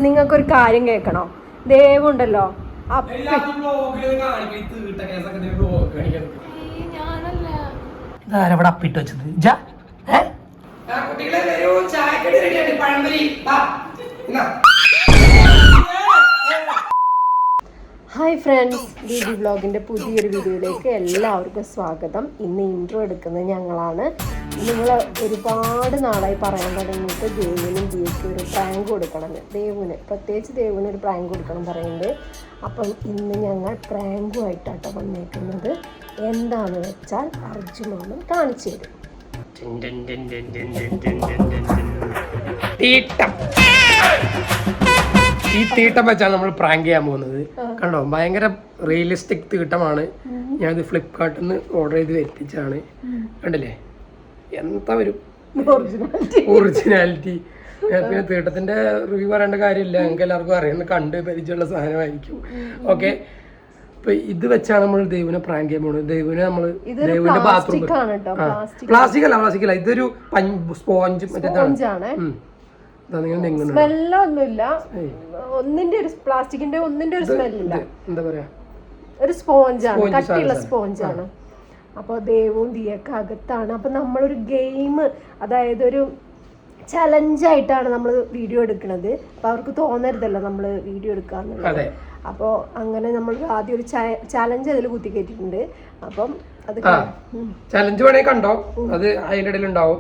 നിങ്ങൾക്കൊരു കാര്യം കേൾക്കണോ? ദേവുണ്ടല്ലോ അപ്പിട്ട് വെച്ചത് ഹായ് ഫ്രണ്ട്സ്, ഡി ഡി വ്ളോഗിൻ്റെ പുതിയൊരു വീഡിയോയിലേക്ക് എല്ലാവർക്കും സ്വാഗതം. ഇന്ന് ഇൻട്രോ എടുക്കുന്നത് ഞങ്ങളാണ്. നിങ്ങൾ ഒരുപാട് നാളായി പറയാൻ തുടങ്ങിയിട്ട് ദേവിനും ദിയയ്ക്കും ഒരു പ്രാങ്ക് കൊടുക്കണം. പ്രത്യേകിച്ച് ദേവിന് ഒരു പ്രാങ്ക് കൊടുക്കണം പറയുന്നുണ്ട്. അപ്പം ഇന്ന് ഞങ്ങൾ പ്രാങ്കുമായിട്ടാട്ടോ വന്നേക്കുന്നത്. എന്താണെന്ന് വെച്ചാൽ അർജുനോനും കാണിച്ചു തരും. ഈ തീട്ടം വെച്ചാണ് നമ്മൾ പ്രാങ്ക് ചെയ്യാൻ പോകുന്നത്. കണ്ടോ, ഭയങ്കര റിയലിസ്റ്റിക് തീട്ടമാണ്. ഞാനിത് ഫ്ലിപ്കാർട്ടിൽ നിന്ന് ഓർഡർ ചെയ്ത് എത്തിച്ചാണ്. കണ്ടില്ലേ, എന്താ ഒരു ഒറിജിനാലിറ്റി. പിന്നെ തീട്ടത്തിന്റെ റിവ്യൂ പറയേണ്ട കാര്യമില്ല, ഞങ്ങൾക്ക് എല്ലാവർക്കും അറിയുന്ന കണ്ട് പരിചയമുള്ള സാധനമായിരിക്കും. ഓക്കെ, ഇപ്പൊ ഇത് വെച്ചാണ് നമ്മൾ ദൈവനെ പ്രാങ്ക് ചെയ്യാൻ പോകുന്നത്. ദൈവനെ നമ്മള് ദൈവന്റെ ബാത്റൂം പ്ലാസ്റ്റിക് അല്ല, ഇതൊരു സ്പോഞ്ച് മറ്റേതാണ്. സ്മെല്ലൊന്നുമില്ല, ഒന്നിന്റെ ഒരു പ്ലാസ്റ്റിക്കിന്റെ ഒന്നിന്റെ ഒരു സ്മെല്ലില്ല. എന്താ പറയാ, ഒരു സ്പോഞ്ചാണ്, കട്ടിയുള്ള സ്പോഞ്ചാണ്. അപ്പോൾ ദേവും ദിയൊക്കെ അകത്താണ്. അപ്പൊ നമ്മളൊരു ഗെയിം, അതായത് ഒരു ചലഞ്ചായിട്ടാണ് നമ്മൾ വീഡിയോ എടുക്കുന്നത്. അപ്പൊ അവർക്ക് തോന്നരുതല്ലോ നമ്മൾ വീഡിയോ എടുക്കാന്നുള്ളത്. അപ്പോൾ അങ്ങനെ നമ്മൾ ആദ്യം ഒരു ചലഞ്ച് അതിൽ കുത്തിക്കേറ്റിട്ടുണ്ട്. അപ്പം അത് ചലഞ്ച് വേണമെങ്കിൽ കണ്ടോ, അത് അതിൻ്റെ ഇടയിൽ ഉണ്ടാവും.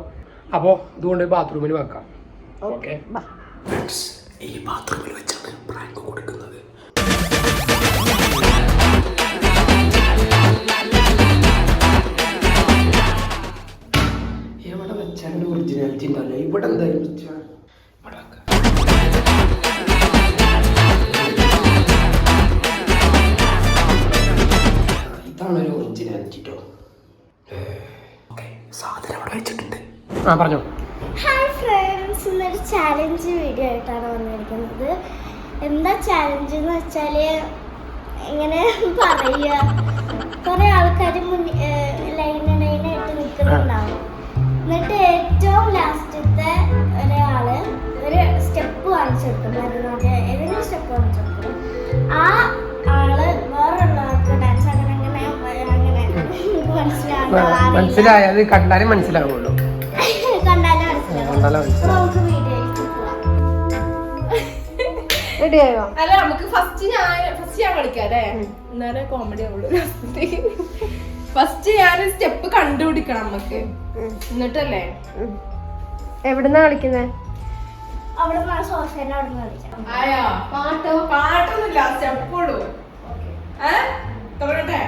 അപ്പോൾ ഇതുകൊണ്ട് ബാത്റൂമിൽ വെക്കാം. ഓക്കെ, ഈ ബാത്റൂമിൽ വെച്ചാണ് പ്രാങ്ക് കൊടുക്കുന്നത്. എവിടെ വെച്ചാൽ ഒറിജിനാലിറ്റി ഉണ്ടല്ലോ. ഇവിടെ എന്തായാലും വെച്ചാൽ ഇതാണ് ഒരു ഒറിജിനാലിറ്റി കേട്ടോ. ഓക്കെ, സാധനം അവിടെ വെച്ചിട്ടുണ്ട്. ആ പറഞ്ഞോ. ഹായ് ഫ്രണ്ട്സ്, ഇന്നൊരു ചാലഞ്ച് വീഡിയോ ആയിട്ടാണ് വന്നിരിക്കുന്നത്. എന്താ ചാലഞ്ച് എന്ന് വെച്ചാൽ, ഇങ്ങനെ പറയുക, കുറേ ആൾക്കാർ ലൈനായിട്ട് നിൽക്കുന്നുണ്ടാവും. എന്നിട്ട് ഏറ്റവും ലാസ്റ്റത്തെ ഒരാള് ഒരു സ്റ്റെപ്പ് കാണിച്ചു കൊടുക്കും. ഭരതനാട്യം ഏതെങ്കിലും സ്റ്റെപ്പ് കാണിച്ചു കൊടുക്കും. ആ ആള് വേറൊരാൾക്ക് ഡാൻസ് അങ്ങനെ മനസ്സിലായ അത് കണ്ടാലും മനസ്സിലാവുള്ളൂ. അല്ല, നമുക്ക് ഫസ്റ്റ് ഞാൻ കളിക്കാം അല്ലേ, എന്നാലേ കോമഡി ആവുള്ളൂ. ഫസ്റ്റ് ഞാൻ സ്റ്റെപ്പ് കണ്ടുപിടിക്കണം നമുക്ക്, എന്നിട്ടല്ലേ. എവിടുന്നാ കളിക്കുന്നേ? പാട്ടൊന്നുമില്ല, സ്റ്റെപ്പുള്ളൂ. തുടങ്ങട്ടെ?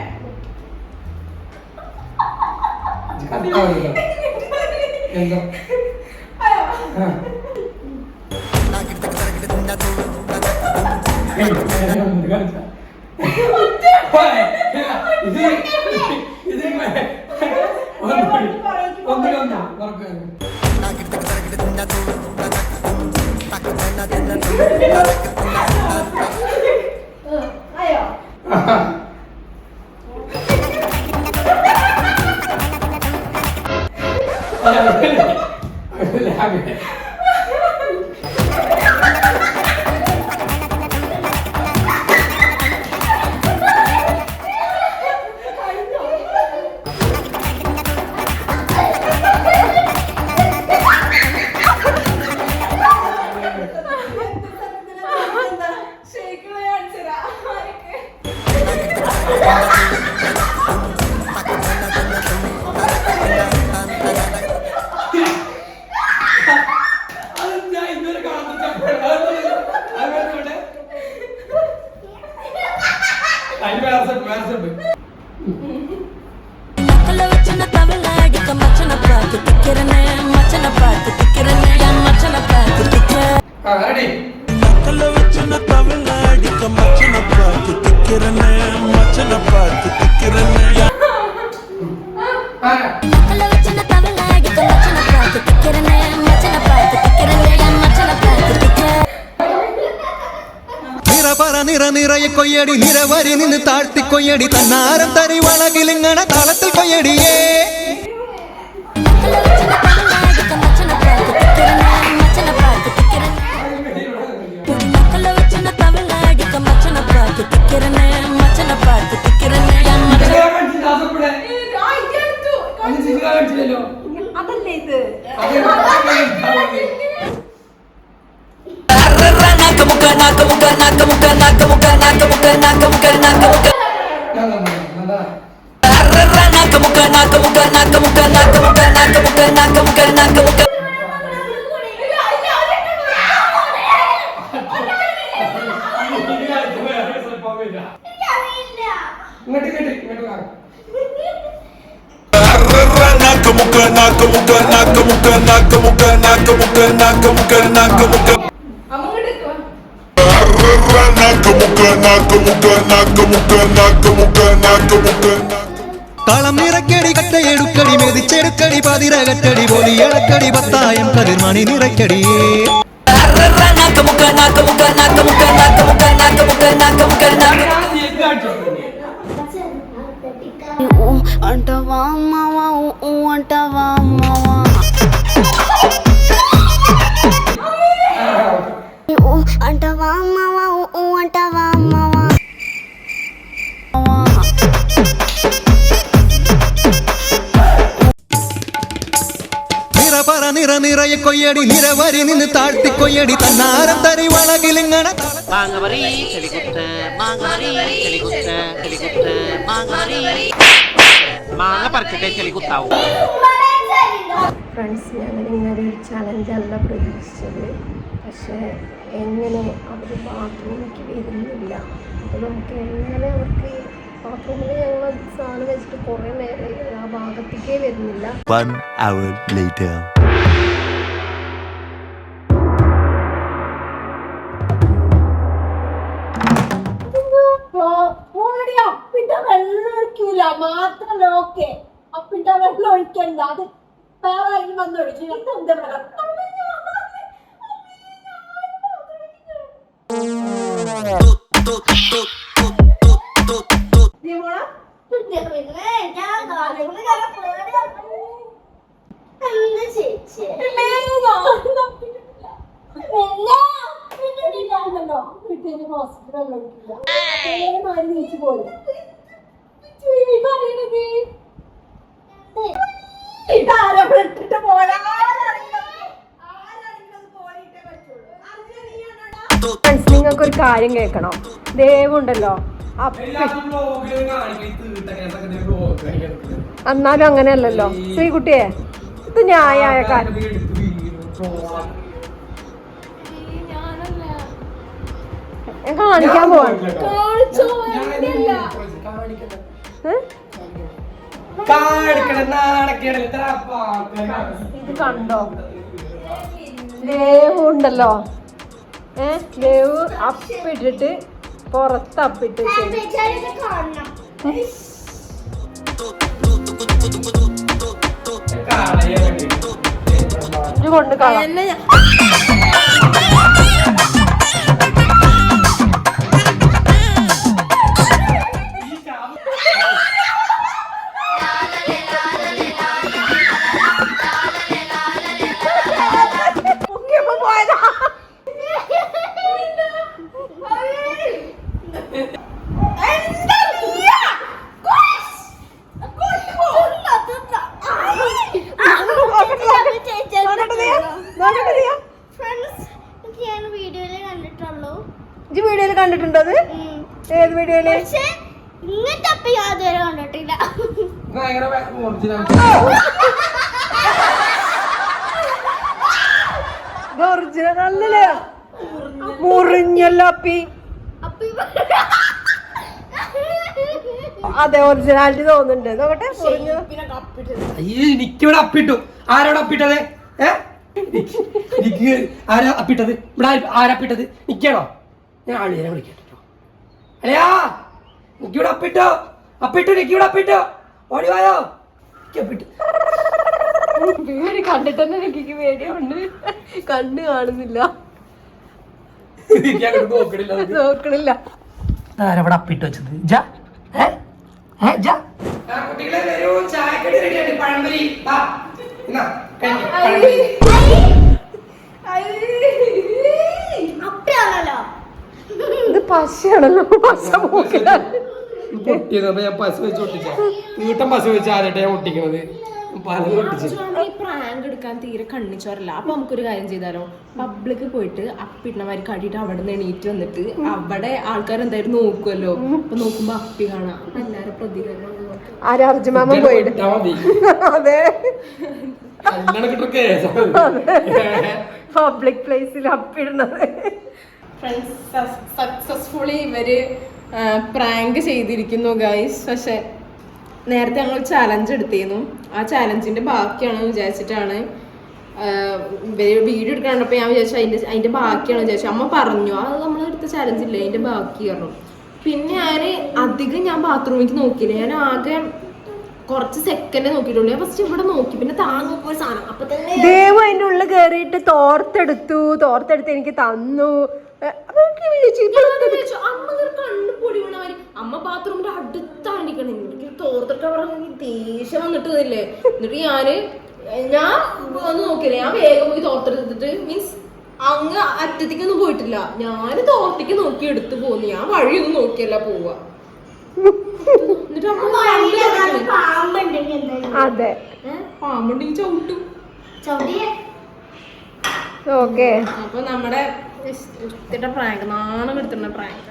നിറയെ കൊയ്യടി നിരവരി നിന്ന് താഴ്ത്തി കൊയ്യടി തന്നാരം തരി വളകിലിങ്ങണ താളത്തിൽ കൊയ്യടിയേ അല്ലല്ലോ. അതല്ലേ ഇത്? കളം നിറക്കടി കട്ടയെടുക്കടി മെതിച്ചെടുക്കടി പതിരകറ്റടി പൊലിയടക്കടി പത്തായം കതിർമണി നിറയ്ക്കടിയേ అంటవా అమ్మవా అంటవా అమ్మవా అంటవా అమ్మవా అంటవా అమ్మవా നിറപറ നിറയെ കൊയ്യടി നിരവരി നിന്ന് താഴ്ത്തി കൊയ്യടി തന്നാരം തരി വളകിലിങ്ങണ മാങ്ങമറി ചെളികുത്ത് മാങ്ങമറി ചെളികുത്ത് ചെളികുത്ത് മാങ്ങമറി മാങ്ങ പറിച്ചിട്ടേ ചെളികുത്താവും. ഫ്രണ്ട്സ്, ഞങ്ങൾ ഇങ്ങനെ ഒരു ചലഞ്ചല്ല പ്രതീക്ഷിച്ചത്. പക്ഷേ എങ്ങനെ അവർ ബാത്റൂമിലേക്ക് വരുന്നില്ല. അപ്പോൾ നമുക്ക് എങ്ങനെ അവർക്ക് ബാത്റൂമിൽ ഞങ്ങൾ സാധനം വെച്ചിട്ട് കുറേ നേരം ആ ഭാഗത്തേക്കേ വരുന്നില്ല. 1 hour later. അപ്പിന്റെ വെള്ളം ഒഴിക്കൂല മാത്രം. ഓക്കെ, അപ്പിന്റെ വെള്ളം ഒഴിക്കണ്ട, അത് വേറെ ആരും വന്ന് ഒഴിച്ചു. നിങ്ങൾക്കൊരു കാര്യം കേൾക്കണം. ദേവുണ്ടല്ലോ, എന്നാലും അങ്ങനെയല്ലല്ലോ ശ്രീകുട്ടിയെ, ഇത് ന്യായമായ കാര്യം. ഞാൻ കാണിക്കാൻ പോവാണ്. ഇത് കണ്ടോ, ദേവു ഉണ്ടല്ലോ, ദേവു അപ്പിട്ടിട്ട് പുറത്ത് അപ്പിട്ട് കൊണ്ട് കളയാം. വീഡിയോയില് കണ്ടിട്ടുണ്ടോ? അത് ഏത് വീഡിയോയില്? ഇങ്ങനത്തെ അപ്പ യാതൊരു കണ്ടിട്ടില്ല. ഒറിജിനൽ അല്ലല്ലേ? മുറിഞ്ഞല്ലോ അപ്പി. അതെ, ഒറിജിനാലിറ്റി തോന്നുന്നുണ്ട്. നോക്കട്ടെ, എനിക്കിവിടെ അപ്പിട്ടു. ആരോട് അപ്പിട്ടത്? എനിക്ക് ആരാ അപ്പിട്ടത്? ഇവിടെ ആരപ്പിട്ടത്? നിക്കണോ? ഞാൻ ആളിനെ വിളിക്കട്ടോ. അല്ലയാ, എനിക്കിവിടെ അപ്പിട്ടോ, അപ്പിട്ടു, എനിക്കിവിടെ അപ്പിട്ടോ, ഓടിവായോ. പേടി കണ്ടിട്ട് തന്നെ എനിക്ക് പേടിയുണ്ട്. കണ്ണ് കാണുന്നില്ല, നോക്കണില്ല. ആരവിടെ അപ്പിട്ട് വെച്ചത്? കുട്ടികളെ വരൂ, ചായക്കടി റെഡിയാണ്. പഴംപൊരി അപ്പയാണല്ലോ ഇത്. പശയാണല്ലോ, പശ മൂക്കിലാണ് പൊട്ടിയത്. അപ്പൊ ഞാൻ പശ വെച്ച് ഒട്ടിച്ച വീട്ടം പശ വെച്ച് ആദ്യമായിട്ട് ഞാൻ ഒട്ടിക്കണത്. ഈ പ്രാങ്ക് എടുക്കാൻ തീരെ കണ്ണിച്ചോരല്ല. അപ്പൊ നമുക്കൊരു കാര്യം ചെയ്താലോ, പബ്ലിക് പോയിട്ട് അപ്പിടണമാതിരി കടിയിട്ട് അവിടെ നിന്ന് എണീറ്റ് വന്നിട്ട് അവിടെ ആൾക്കാർ എന്തായാലും നോക്കുമല്ലോ. അപ്പൊ നോക്കുമ്പോ അപ്പി കാണാം. അപ്പൊ എല്ലാരും പ്രതികരണം അർജുമാമ പോയിട്ട് അതെ പബ്ലിക് പ്ലേസിൽ അപ്പിടുന്നത്. ഫ്രണ്ട്സ് സക്സസ്ഫുള്ളി ഇവര് പ്രാങ്ക് ചെയ്തിരിക്കുന്നു ഗൈസ്. പക്ഷെ നേരത്തെ ഞങ്ങൾ ചാലഞ്ച് എടുത്തിരുന്നു. ആ ചാലഞ്ചിന്റെ ബാക്കിയാണ് വിചാരിച്ചിട്ടാണ് വീഡിയോ എടുക്കാൻ കണ്ടപ്പോൾ ഞാൻ വിചാരിച്ചു അതിന്റെ ബാക്കിയാണ് വിചാരിച്ചു. അമ്മ പറഞ്ഞു അത് നമ്മൾ എടുത്ത ചാലഞ്ച് ഇല്ലേ അതിന്റെ ബാക്കി പറഞ്ഞു. പിന്നെ അധികം ഞാൻ ബാത്റൂമിലേക്ക് നോക്കിയില്ല. ഞാൻ ആകെ കുറച്ച് സെക്കൻഡ് നോക്കിയിട്ടുള്ളൂ. ഞാൻ ഫസ്റ്റ് ഇവിടെ നോക്കി, പിന്നെ നോക്കിയ സാധനം അപ്പൊ തന്നെ ദേവ് അതിന്റെ ഉള്ളിൽ കയറിയിട്ട് തോർത്തെടുത്ത് എനിക്ക് തന്നു. കണ്ണു പൊടി വീണമാതിരി അമ്മ ബാത്റൂമിന്റെ അടുത്താണ്ടിക്കണം. എനിക്ക് തോർത്തെടുക്കാൻ പറഞ്ഞ ദേഷ്യം വന്നിട്ടില്ലേ. എന്നിട്ട് ഞാൻ ഒന്ന് നോക്കിയില്ല. ഞാൻ വേഗം പോയി തോർത്തെടുത്തിട്ട് മീൻസ് അങ്ങ് അറ്റത്തേക്കൊന്നും പോയിട്ടില്ല. ഞാൻ തോർത്തേക്ക് നോക്കി എടുത്തു പോന്നു. ഞാൻ വഴിയൊന്നും നോക്കിയല്ല പോവാ. അതെ പാമ്പുണ്ടെങ്കിൽ ചവിട്ടും. ഓക്കെ അപ്പൊ നമ്മുടെ പ്രാങ്ക് നാണം എടുത്തുള്ള പ്രാങ്ക്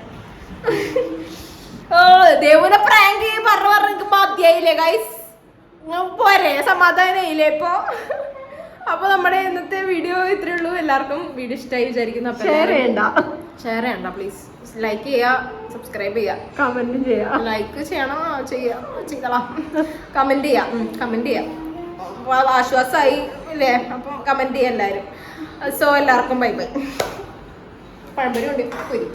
ദേവുനെ പ്രാങ്ക് പറഞ്ഞു മതിയായില്ലേ ഗൈസ്? പോരെ സമാധാനായില്ലേ ഇപ്പൊ? അപ്പൊ നമ്മുടെ ഇന്നത്തെ വീഡിയോ ഇത്രയേ ഉള്ളൂ. എല്ലാവർക്കും വീഡിയോ ഇഷ്ടമായി വിചാരിക്കുന്നു. അപ്പൊ ഷെയർ ചെയ്യണ്ട പ്ലീസ്. ലൈക്ക് ചെയ്യുക, സബ്സ്ക്രൈബ് ചെയ്യുക, കമന്റ് ചെയ്യുക. ലൈക്ക് ചെയ്യണം ചെയ്തോളാം. കമന്റ് ചെയ്യാം. ആശ്വാസമായി ഇല്ലേ? അപ്പം കമന്റ് ചെയ്യാം എല്ലാവരും. സോ എല്ലാവർക്കും ബൈ ബൈ. പഴംപൊരി കൊണ്ട് പോയി.